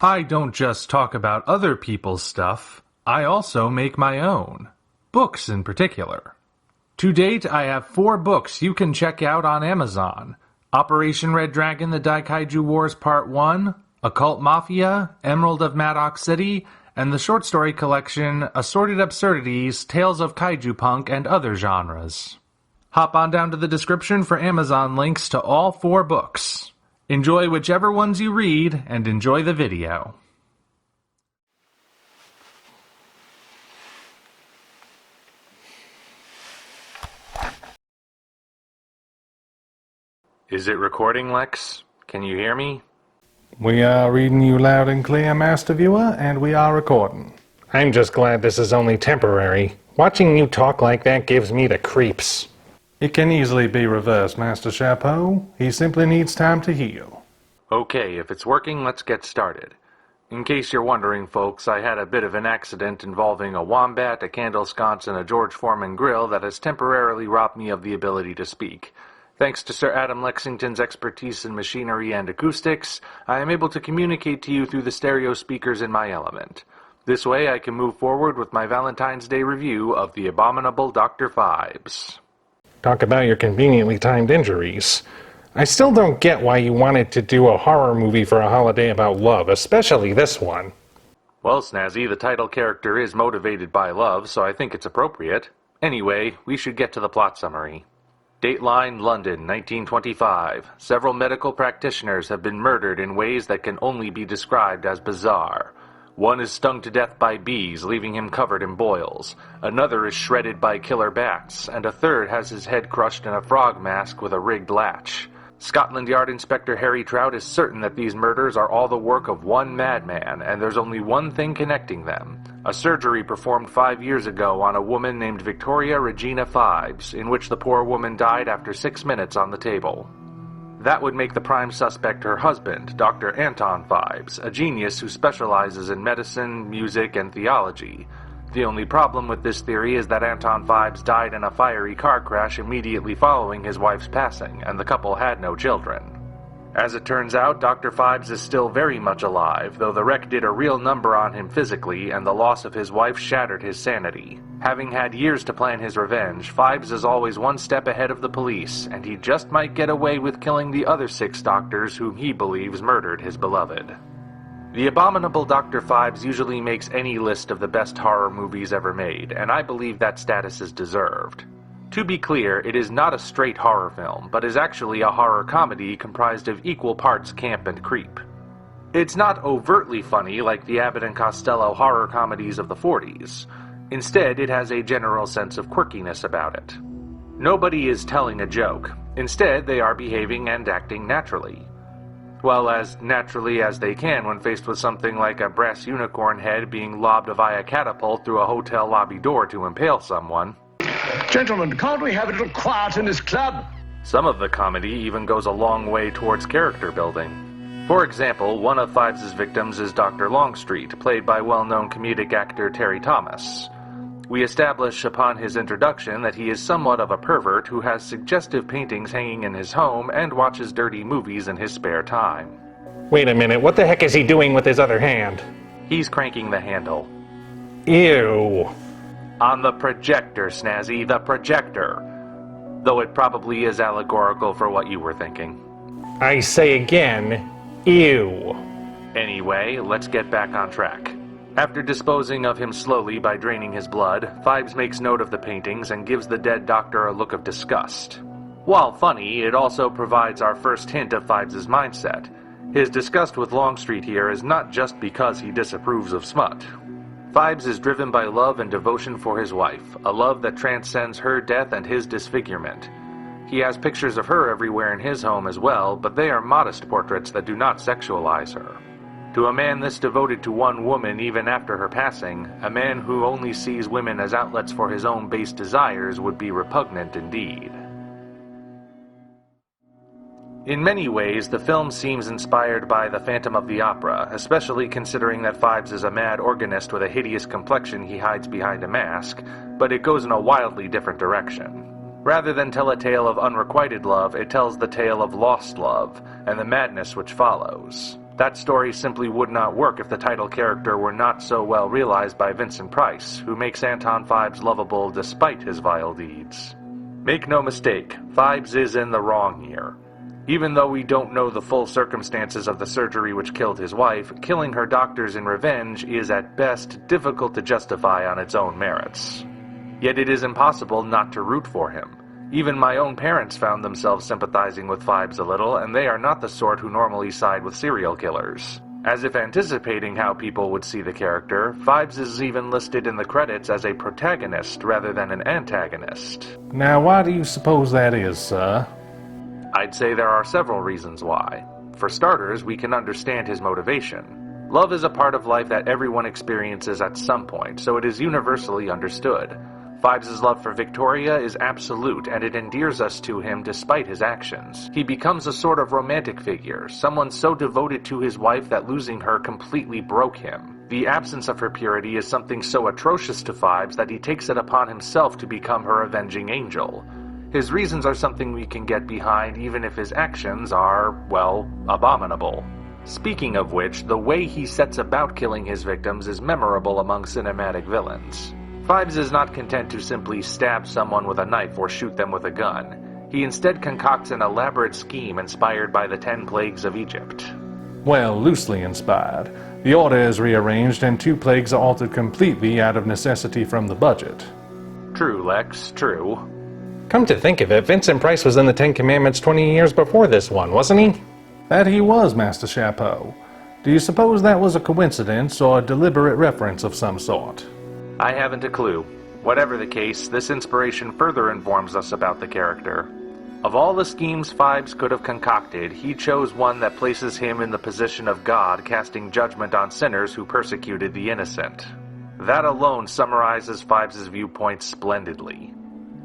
I don't just talk about other people's stuff, I also make my own. Books in particular. To date, I have 4 books you can check out on Amazon. Operation Red Dragon: The Daikaiju Wars Part 1, Occult Mafia, Emerald of Maddox City, and the short story collection Assorted Absurdities, Tales of Kaiju Punk and Other Genres. Hop on down to the description for Amazon links to all 4 books. Enjoy whichever ones you read, and enjoy the video. Is it recording, Lex? Can you hear me? We are reading you loud and clear, Master Viewer, and we are recording. I'm just glad this is only temporary. Watching you talk like that gives me the creeps. It can easily be reversed, Master Chapeau. He simply needs time to heal. Okay, if it's working, let's get started. In case you're wondering, folks, I had a bit of an accident involving a wombat, a candle sconce, and a George Foreman grill that has temporarily robbed me of the ability to speak. Thanks to Sir Adam Lexington's expertise in machinery and acoustics, I am able to communicate to you through the stereo speakers in my element. This way I can move forward with my Valentine's Day review of the Abominable Dr. Phibes. Talk about your conveniently timed injuries. I still don't get why you wanted to do a horror movie for a holiday about love, especially this one. Well, Snazzy, the title character is motivated by love, so I think it's appropriate. Anyway, we should get to the plot summary. Dateline, London, 1925. Several medical practitioners have been murdered in ways that can only be described as bizarre. One is stung to death by bees, leaving him covered in boils. Another is shredded by killer bats, and a third has his head crushed in a frog mask with a rigged latch. Scotland Yard Inspector Harry Trout is certain that these murders are all the work of one madman, and there's only one thing connecting them. A surgery performed 5 years ago on a woman named Victoria Regina Phibes, in which the poor woman died after 6 minutes on the table. That would make the prime suspect her husband, Dr. Anton Phibes, a genius who specializes in medicine, music, and theology. The only problem with this theory is that Anton Phibes died in a fiery car crash immediately following his wife's passing, and the couple had no children. As it turns out, Dr. Phibes is still very much alive, though the wreck did a real number on him physically, and the loss of his wife shattered his sanity. Having had years to plan his revenge, Phibes is always one step ahead of the police, and he just might get away with killing the other 6 doctors whom he believes murdered his beloved. The Abominable Dr. Phibes usually makes any list of the best horror movies ever made, and I believe that status is deserved. To be clear, it is not a straight horror film, but is actually a horror comedy comprised of equal parts camp and creep. It's not overtly funny like the Abbott and Costello horror comedies of the 40s. Instead, it has a general sense of quirkiness about it. Nobody is telling a joke. Instead, they are behaving and acting naturally. Well, as naturally as they can when faced with something like a brass unicorn head being lobbed via catapult through a hotel lobby door to impale someone. Gentlemen, can't we have a little quiet in this club? Some of the comedy even goes a long way towards character building. For example, one of Phibes' victims is Dr. Longstreet, played by well-known comedic actor Terry Thomas. We establish upon his introduction that he is somewhat of a pervert who has suggestive paintings hanging in his home and watches dirty movies in his spare time. Wait a minute, what the heck is he doing with his other hand? He's cranking the handle. Ew. On the projector, Snazzy, the projector. Though it probably is allegorical for what you were thinking. I say again, ew. Anyway, let's get back on track. After disposing of him slowly by draining his blood, Phibes makes note of the paintings and gives the dead doctor a look of disgust. While funny, it also provides our first hint of Phibes' mindset. His disgust with Longstreet here is not just because he disapproves of smut. Phibes is driven by love and devotion for his wife, a love that transcends her death and his disfigurement. He has pictures of her everywhere in his home as well, but they are modest portraits that do not sexualize her. To a man this devoted to one woman even after her passing, a man who only sees women as outlets for his own base desires would be repugnant indeed. In many ways, the film seems inspired by The Phantom of the Opera, especially considering that Phibes is a mad organist with a hideous complexion he hides behind a mask, but it goes in a wildly different direction. Rather than tell a tale of unrequited love, it tells the tale of lost love, and the madness which follows. That story simply would not work if the title character were not so well realized by Vincent Price, who makes Anton Phibes lovable despite his vile deeds. Make no mistake, Phibes is in the wrong here. Even though we don't know the full circumstances of the surgery which killed his wife, killing her doctors in revenge is at best difficult to justify on its own merits. Yet it is impossible not to root for him. Even my own parents found themselves sympathizing with Phibes a little, and they are not the sort who normally side with serial killers. As if anticipating how people would see the character, Phibes is even listed in the credits as a protagonist rather than an antagonist. Now, why do you suppose that is, sir? I'd say there are several reasons why. For starters, we can understand his motivation. Love is a part of life that everyone experiences at some point, so it is universally understood. Phibes' love for Victoria is absolute, and it endears us to him despite his actions. He becomes a sort of romantic figure, someone so devoted to his wife that losing her completely broke him. The absence of her purity is something so atrocious to Phibes that he takes it upon himself to become her avenging angel. His reasons are something we can get behind even if his actions are, well, abominable. Speaking of which, the way he sets about killing his victims is memorable among cinematic villains. Phibes is not content to simply stab someone with a knife or shoot them with a gun. He instead concocts an elaborate scheme inspired by the 10 plagues of Egypt. Well, loosely inspired. The order is rearranged and 2 plagues are altered completely out of necessity from the budget. True, Lex, true. Come to think of it, Vincent Price was in the 10 Commandments 20 years before this one, wasn't he? That he was, Master Chapeau. Do you suppose that was a coincidence or a deliberate reference of some sort? I haven't a clue. Whatever the case, this inspiration further informs us about the character. Of all the schemes Phibes could have concocted, he chose one that places him in the position of God, casting judgment on sinners who persecuted the innocent. That alone summarizes Phibes' viewpoint splendidly.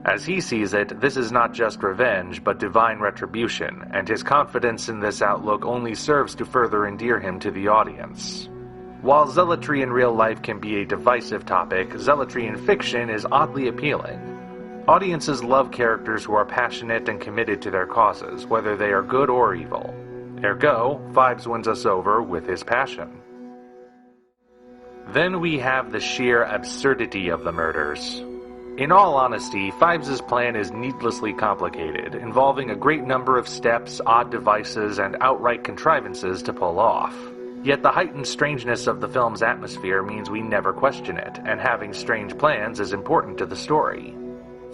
As he sees it, this is not just revenge, but divine retribution, and his confidence in this outlook only serves to further endear him to the audience. While zealotry in real life can be a divisive topic, zealotry in fiction is oddly appealing. Audiences love characters who are passionate and committed to their causes, whether they are good or evil. Ergo, Phibes wins us over with his passion. Then we have the sheer absurdity of the murders. In all honesty, Phibes' plan is needlessly complicated, involving a great number of steps, odd devices, and outright contrivances to pull off. Yet the heightened strangeness of the film's atmosphere means we never question it, and having strange plans is important to the story.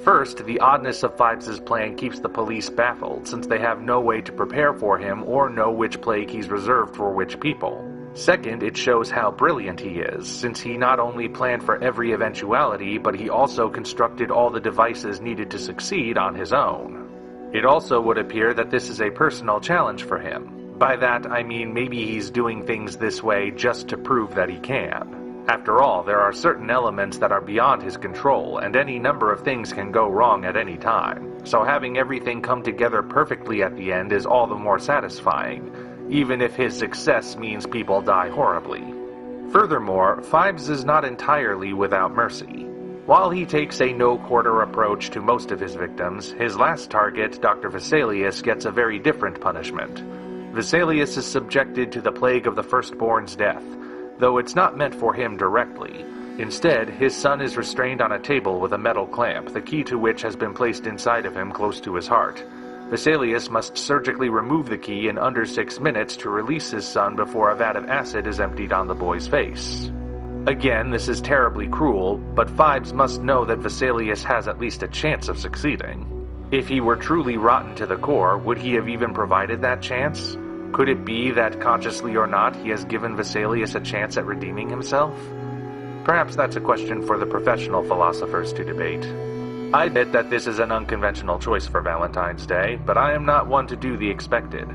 First, the oddness of Phibes' plan keeps the police baffled, since they have no way to prepare for him or know which plague he's reserved for which people. Second, it shows how brilliant he is, since he not only planned for every eventuality, but he also constructed all the devices needed to succeed on his own. It also would appear that this is a personal challenge for him. By that, I mean maybe he's doing things this way just to prove that he can. After all, there are certain elements that are beyond his control, and any number of things can go wrong at any time. So having everything come together perfectly at the end is all the more satisfying, even if his success means people die horribly. Furthermore, Phibes is not entirely without mercy. While he takes a no-quarter approach to most of his victims, his last target, Dr. Vesalius, gets a very different punishment. Vesalius is subjected to the plague of the firstborn's death, though it's not meant for him directly. Instead, his son is restrained on a table with a metal clamp, the key to which has been placed inside of him close to his heart. Vesalius must surgically remove the key in under 6 minutes to release his son before a vat of acid is emptied on the boy's face. Again, this is terribly cruel, but Phibes must know that Vesalius has at least a chance of succeeding. If he were truly rotten to the core, would he have even provided that chance? Could it be that, consciously or not, he has given Vesalius a chance at redeeming himself? Perhaps that's a question for the professional philosophers to debate. I admit that this is an unconventional choice for Valentine's Day, but I am not one to do the expected.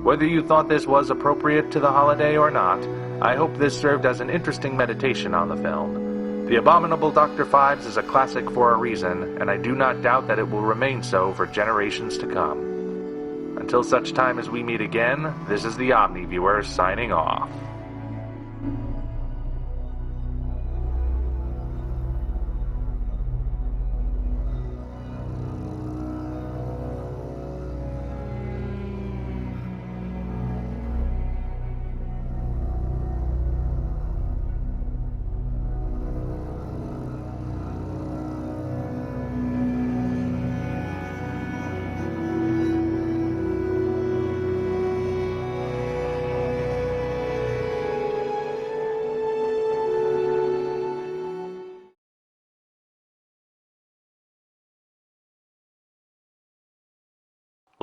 Whether you thought this was appropriate to the holiday or not, I hope this served as an interesting meditation on the film. The Abominable Dr. Phibes is a classic for a reason, and I do not doubt that it will remain so for generations to come. Until such time as we meet again, this is the Omni Viewer signing off.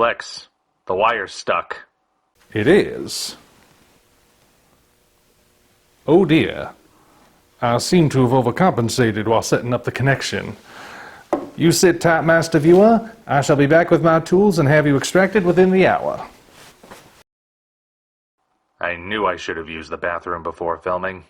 Lex, the wire's stuck. It is. Oh dear. I seem to have overcompensated while setting up the connection. You sit tight, Master Viewer. I shall be back with my tools and have you extracted within the hour. I knew I should have used the bathroom before filming.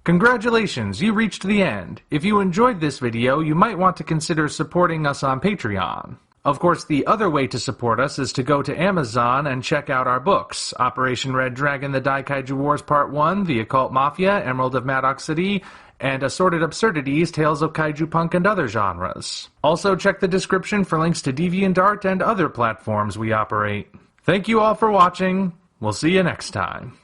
Congratulations, you reached the end. If you enjoyed this video, you might want to consider supporting us on Patreon. Of course, the other way to support us is to go to Amazon and check out our books, Operation Red Dragon, The Daikaiju Wars Part 1, The Occult Mafia, Emerald of Maddox City, and Assorted Absurdities, Tales of Kaiju Punk and Other Genres. Also check the description for links to DeviantArt and other platforms we operate. Thank you all for watching. We'll see you next time.